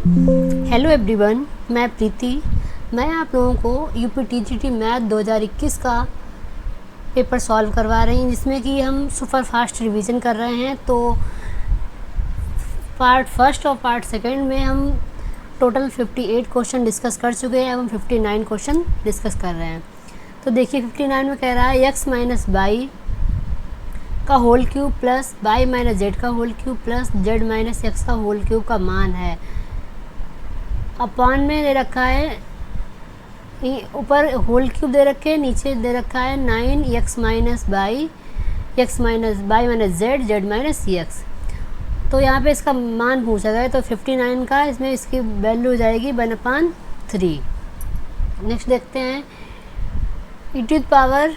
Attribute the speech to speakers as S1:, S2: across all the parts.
S1: Hello everyone, मैं प्रीति। मैं आप लोगों को यूपीटीजीटी मैथ 2021 का पेपर सॉल्व करवा रही हूँ, जिसमें कि हम सुपर फास्ट रिवीजन कर रहे हैं। तो पार्ट फर्स्ट और पार्ट सेकंड में हम टोटल 58 क्वेश्चन डिस्कस कर चुके हैं। अब हम 59 क्वेश्चन डिस्कस कर रहे हैं। तो देखिए 59 में कह रहा है x माइनस वाई का whole cube plus y minus z का whole cube plus z minus x का होल क्यूब का मान है। अपॉन में दे रखा है, ऊपर होल क्यूब दे रखे हैं, नीचे दे रखा है 9x minus y, x minus y minus z, z minus x. तो यहाँ पे इसका मान पूछा गया है, तो 59 का इसमें इसकी वैल्यू हो जाएगी 1/3। नेक्स्ट देखते हैं e to the power,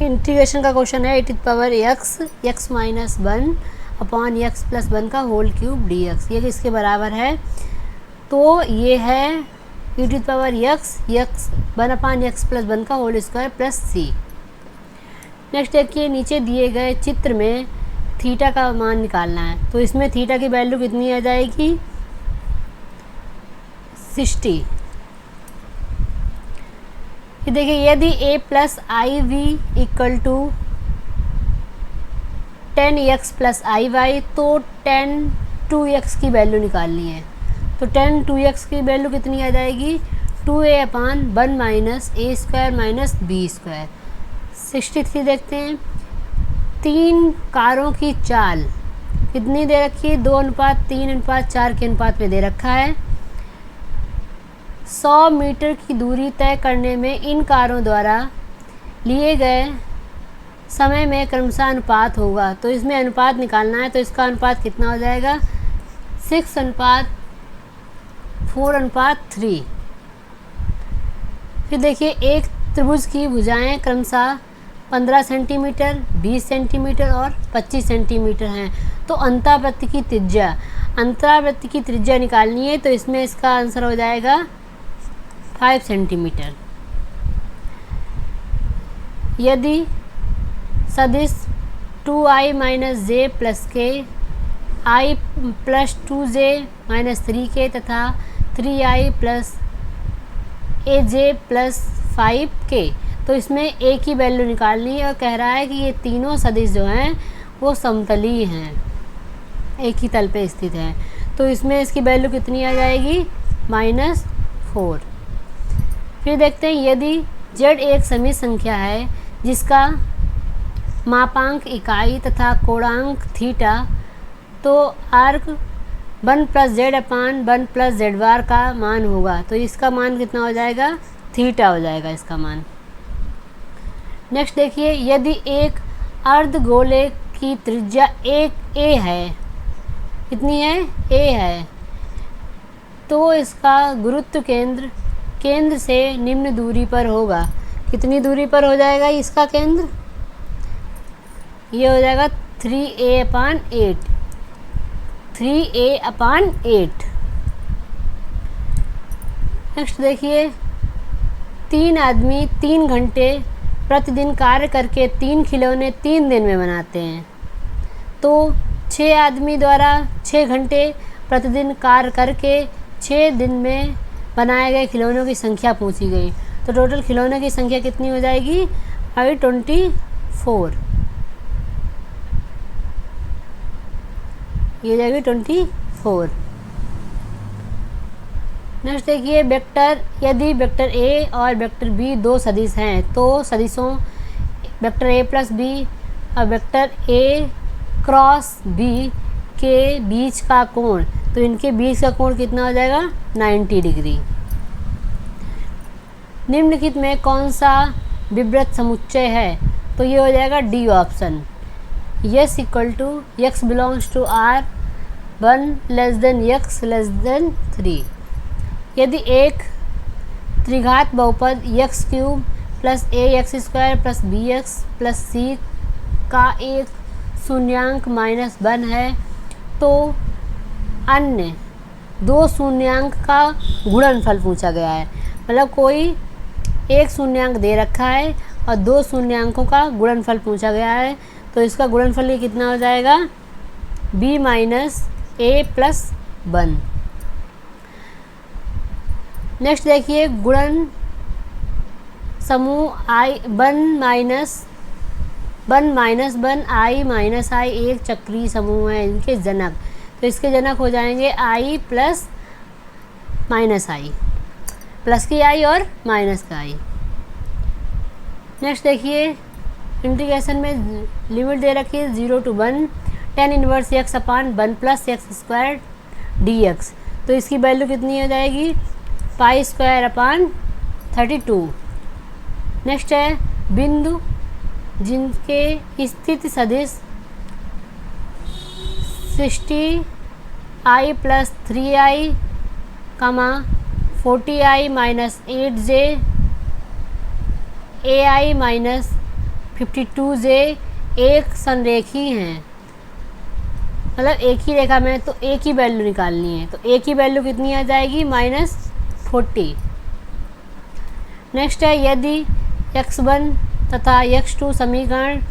S1: integration का क्वेश्चन है। e to the power x minus 1 upon x plus 1 का होल क्यूब डी एक्स, ये इसके बराबर है। तो ये है e to the power x 1/x plus 1 का whole square plus c। Next देखिए नीचे दिए गए चित्र में थीटा का मान निकालना है। तो इसमें थीटा की वैल्यू कितनी आ जाएगी, 60। ये देखिए यदि a plus i v equal to 10x plus i y, तो 10 2x की वैल्यू निकालनी है। तो 10 2x की वैल्यू कितनी आ जाएगी, 2a/1 माइनस ए स्क्वायर माइनस बी स्क्वायर। 63 देखते हैं, 3 कारों की चाल कितनी दे रखी है, 2:3:4 के अनुपात में दे रखा है। 100 मीटर की दूरी तय करने में इन कारों द्वारा लिए गए समय में क्रमशः अनुपात होगा। तो इसमें अनुपात निकालना है, तो इसका अनुपात कितना हो जाएगा, 6:4:3। फिर देखिए एक त्रिभुज की भुजाएं क्रमशः 15 सेंटीमीटर, 20 सेंटीमीटर और 25 सेंटीमीटर हैं। तो अंतरावृत्त की त्रिज्या निकालनी है। तो इसमें इसका आंसर हो जाएगा 5 सेंटीमीटर। यदि सदिश 2i माइनस जे प्लस के, i plus 2j minus 3k तथा 3i plus aj plus 5k, तो इसमें a की वैल्यू निकालनी है। और कह रहा है कि ये तीनों सदिश जो हैं वो समतलीय हैं, एक ही तल पे स्थित हैं। तो इसमें इसकी वैल्यू कितनी आ जाएगी, -4। फिर देखते हैं यदि z एक समित संख्या है जिसका मापांक इकाई तथा कोणांक थीटा, तो arc 1 plus z/1 plus z बार का मान होगा। तो इसका मान कितना हो जाएगा, थीटा हो जाएगा इसका मान। नेक्स्ट देखिए यदि एक अर्धगोले की त्रिज्या a है, कितनी है, a है, तो इसका गुरुत्व केंद्र से निम्न दूरी पर होगा। कितनी दूरी पर हो जाएगा इसका केंद्र, ये हो जाएगा 3a/8। 3a/8। नेक्स्ट देखिए 3 आदमी 3 घंटे प्रतिदिन कार्य करके 3 खिलौने 3 दिन में बनाते हैं। तो 6 आदमी द्वारा 6 घंटे प्रतिदिन कार्य करके 6 दिन में बनाए गए खिलौनों की संख्या पूछी गई। तो टोटल खिलौनों की संख्या कितनी हो जाएगी, 24। ये जाएगी 24। नेक्स्ट देखिए वेक्टर, यदि वेक्टर a और वेक्टर b दो सदिश हैं, तो सदिशों वेक्टर a प्लस b और वेक्टर a क्रॉस b के बीच का कोण, तो इनके बीच का कोण कितना हो जाएगा, 90 डिग्री। निम्नलिखित में कौन सा विवृत समुच्चय है, तो ये हो जाएगा D option. Yes equal to x belongs to r 1 less than x less than 3। यदि एक त्रिघात बहुपद x³ plus ax² plus bx plus c का एक शून्यांक -1 है, तो अन्य दो शून्यांक का गुणनफल पूछा गया है। मतलब कोई एक शून्यांक दे रखा है और 2 शून्यांकों का गुणनफल पूछा गया है। तो इसका गुणनफल ये कितना हो जाएगा, b minus a plus 1। Next देखिए गुणन समूह i 1 i माइनस i एक चक्रीय समूह है इनके जनक, तो इसके जनक हो जाएंगे i plus minus i, plus की i और माइनस का i। नेक्स्ट देखिए इंटीग्रेशन में लिमिट दे रखी है 0 to 1 tan inverse x upon 1 plus x square dx, तो इसकी वैल्यू कितनी हो जाएगी पाई स्क्वायर अपान 32। नेक्स्ट है बिंदु जिनके स्थिति सदिश 60i plus 3i, 40i minus 8j, ai minus 52j एक संरेखी हैं, मतलब एक ही रेखा में, तो एक ही वैल्यू निकालनी है, तो एक ही वैल्यू कितनी आ जाएगी -40। नेक्स्ट है यदि x1 तथा x2 समीकरण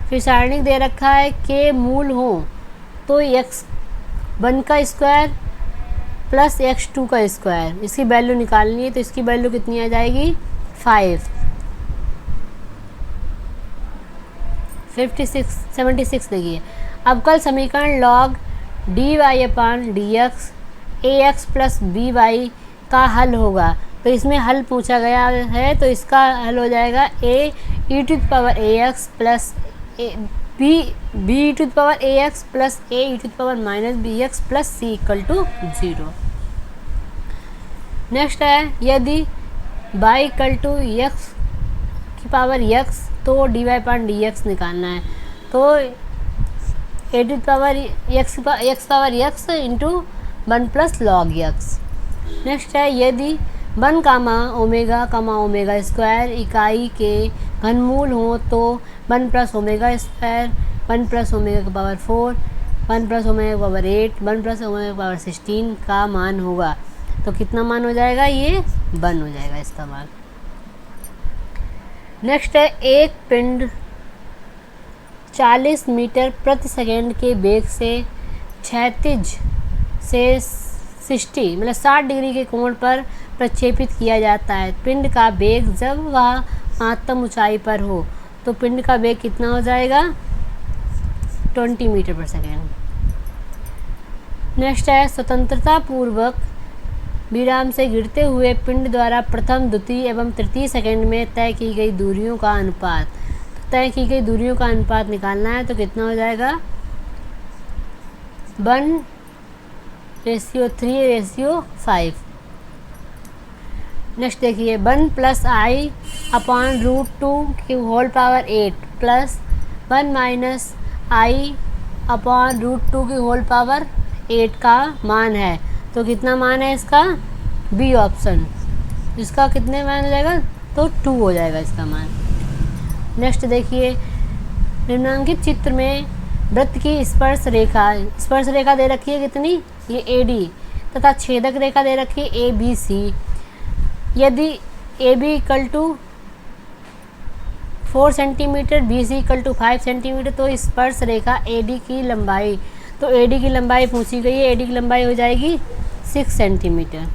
S1: फिर सारणिक दे रखा है के मूल हो तो x1 का स्क्वायर प्लस x2 का स्क्वायर, इसकी वैल्यू निकालनी है, तो इसकी वैल्यू कितनी आ जाएगी 76 देखिए। अवकल समीकरण log dy upon dx ax plus by का हल होगा, तो इसमें हल पूछा गया है, तो इसका हल हो जाएगा a e to the power ax plus b e to the power ax plus a e to the power minus bx plus c equal to 0। Next है यदि y इक्वल टू x की पावर x तो dy upon dx निकालना है, तो a to the power x power x into 1 plus log x। नेक्स्ट है यदि 1 ओमेगा स्क्वायर इकाई के घनमूल हो तो 1 plus omega square 1 plus omega की पावर 4 1 प्लस ओमेगा की पावर 8 1 प्लस ओमेगा की पावर 16 का मान होगा, तो कितना मान हो जाएगा, ये 1 हो जाएगा इसका मान। नेक्स्ट है एक पिंड 40 मीटर प्रति सेकेंड के वेग से क्षैतिज से 60 मतलब 60 डिग्री के कोण पर प्रक्षेपित किया जाता है। पिंड का वेग जब वह महत्तम ऊंचाई पर हो तो पिंड का वेग कितना हो जाएगा 20 मीटर पर सेकेंड। नेक्स्ट है स्वतंत्रता पूर्वक विराम से गिरते हुए पिंड द्वारा प्रथम द्वितीय एवं तृतीय सेकेंड में तय की गई दूरियों का अनुपात, तो तय की गई दूरियों का अनुपात निकालना है, तो कितना हो जाएगा 1:3:5। नेक्स्ट देखिए 1 प्लस i अपान √2 की whole power 8 plus 1 minus i upon √2 की होल पावर 8 का मान है, तो कितना मान है इसका बी ऑप्शन, इसका कितने मान हो जाएगा, तो 2 हो जाएगा इसका मान। नेक्स्ट देखिए निम्नांकित चित्र में वृत्त की स्पर्श रेखा दे रखी है कितनी, ये AD तथा छेदक रेखा दे रखी है ABC। यदि AB equal to 4 centimetre BC equal to 5 centimetre, तो स्पर्श रेखा AD की लंबाई, तो AD की लंबाई पूछी गई है, AD की लंबाई हो जाएगी 6 सेंटीमीटर।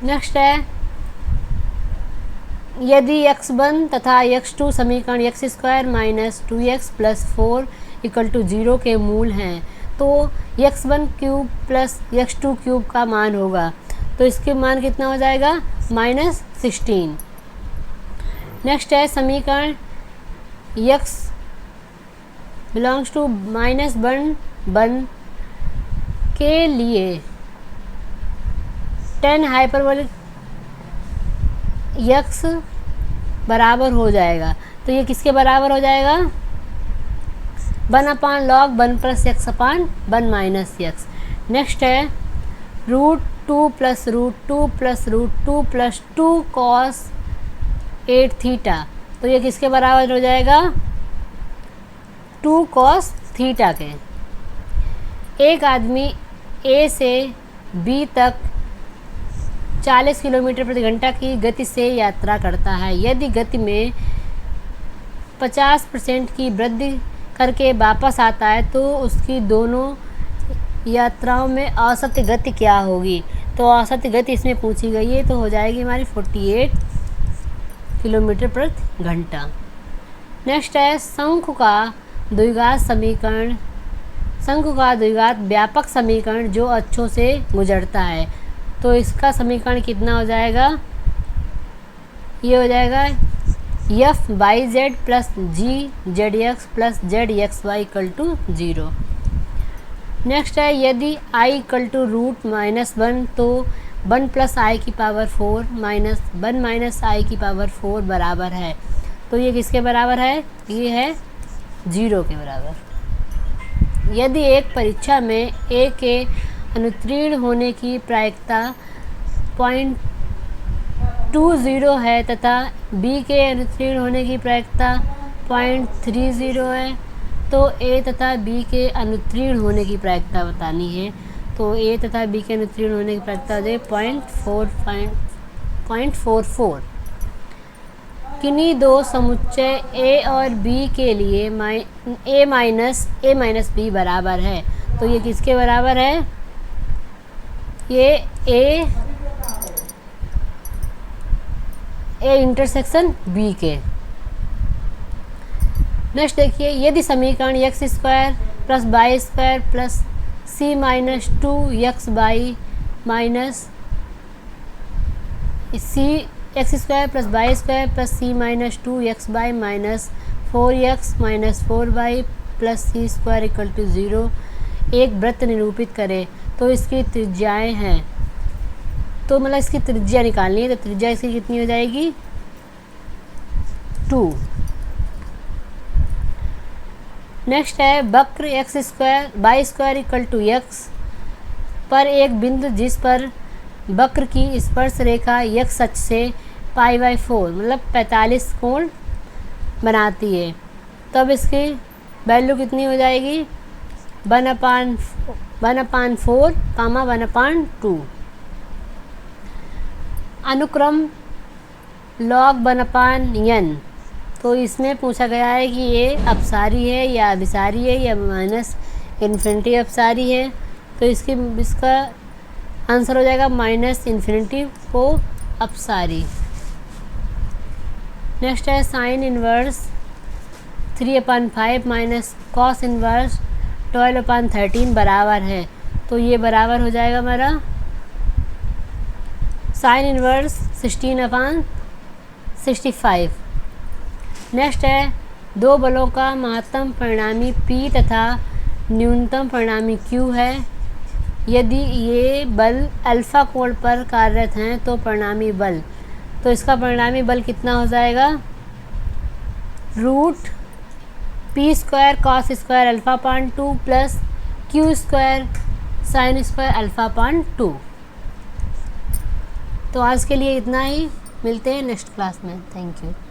S1: नेक्स्ट है यदि x1 तथा x2 समीकरण x square minus 2x plus 4 equal to 0 के मूल हैं, तो x1 cube plus x2 cube का मान होगा, तो इसके मान कितना हो जाएगा -16। नेक्स्ट है समीकरण x बिलोंग्स टू -1 के लिए tan हाइपरबोलिक x बराबर हो जाएगा, तो ये किसके बराबर हो जाएगा 1 अपान लॉग 1 प्लस x अपान 1 माइनस x। नेक्स्ट है √2 plus √2 plus √2 plus 2 cos 8 theta, तो ये किसके बराबर हो जाएगा 2 cos थीटा के। एक आदमी A से B तक 40 किलोमीटर प्रति घंटा की गति से यात्रा करता है। यदि गति में 50% की वृद्धि करके वापस आता है तो उसकी दोनों यात्राओं में औसत गति क्या होगी। तो औसत गति इसमें पूछी गई है, तो हो जाएगी हमारी 48 किलोमीटर प्रति घंटा। नेक्स्ट है शंकु का द्विघात समीकरण। शंकु का द्विघात व्यापक समीकरण जो अक्षों से गुजरता है। तो इसका समीकरण कितना हो जाएगा, ये हो जाएगा f y z plus g z x plus z x y equal to 0। Next है यदि i इक्वल टू √-1 तो 1 प्लस आई की पावर 4 माइनस 1 माइनस आई की पावर 4 बराबर है। तो ये किसके बराबर है, ये है 0 के बराबर। यदि एक परीक्षा में a के अनुत्तीर्ण होने की प्रायिकता 0.20 है तथा b के अनुत्तीर्ण होने की प्रायिकता 0.30 है, तो a तथा b के अनुत्तीर्ण होने की प्रायिकता बतानी है। तो a तथा b के अनुत्तीर्ण होने की प्रायिकता हो जाए 0.44। किन्हीं दो समुच्चय a और b के लिए a माइनस b बराबर है। तो ये किसके बराबर है, ये a इंटरसेक्शन b के। नेक्स्ट देखिए यदि समीकरण x square plus y square plus c minus 2x by minus x square plus y square plus c minus 2x by minus 4x minus 4 by plus c square equal to 0 एक वृत्त निरूपित करें। तो इसकी त्रिज्याएं हैं, तो मतलब इसकी त्रिज्या निकालनी है। तो त्रिज्या इसकी कितनी हो जाएगी 2। नेक्स्ट है वक्र x square y square equal to x पर एक बिंदु जिस पर वक्र की स्पर्श रेखा x अक्ष से π/4 मतलब 45 कोण बनाती है। तो अब इसकी वैल्यू कितनी हो जाएगी 1/4, 1/2। अनुक्रम log 1/n। तो इसमें पूछा गया है कि ये अपसारी है या अभिसारी है या माइनस इन्फिनिटी अपसारी है। तो इसका आंसर हो जाएगा माइनस इन्फिनिटी को अपसारी। नेक्स्ट है sine inverse 3/5 minus cos inverse 12/13 बराबर है। तो ये बराबर हो जाएगा हमारा साइन इनवर्स 16/65। नेक्स्ट है दो बलों का महत्तम परिणामी P तथा न्यूनतम परिणामी Q है। यदि ये बल अल्फा कोण पर कार्यरत हैं तो परिणामी बल, तो इसका परिणामी बल कितना हो जाएगा √P² cos² α/2 plus Q² sin² α/2। तो आज के लिए इतना ही, मिलते हैं नेक्स्ट क्लास में। Thank you.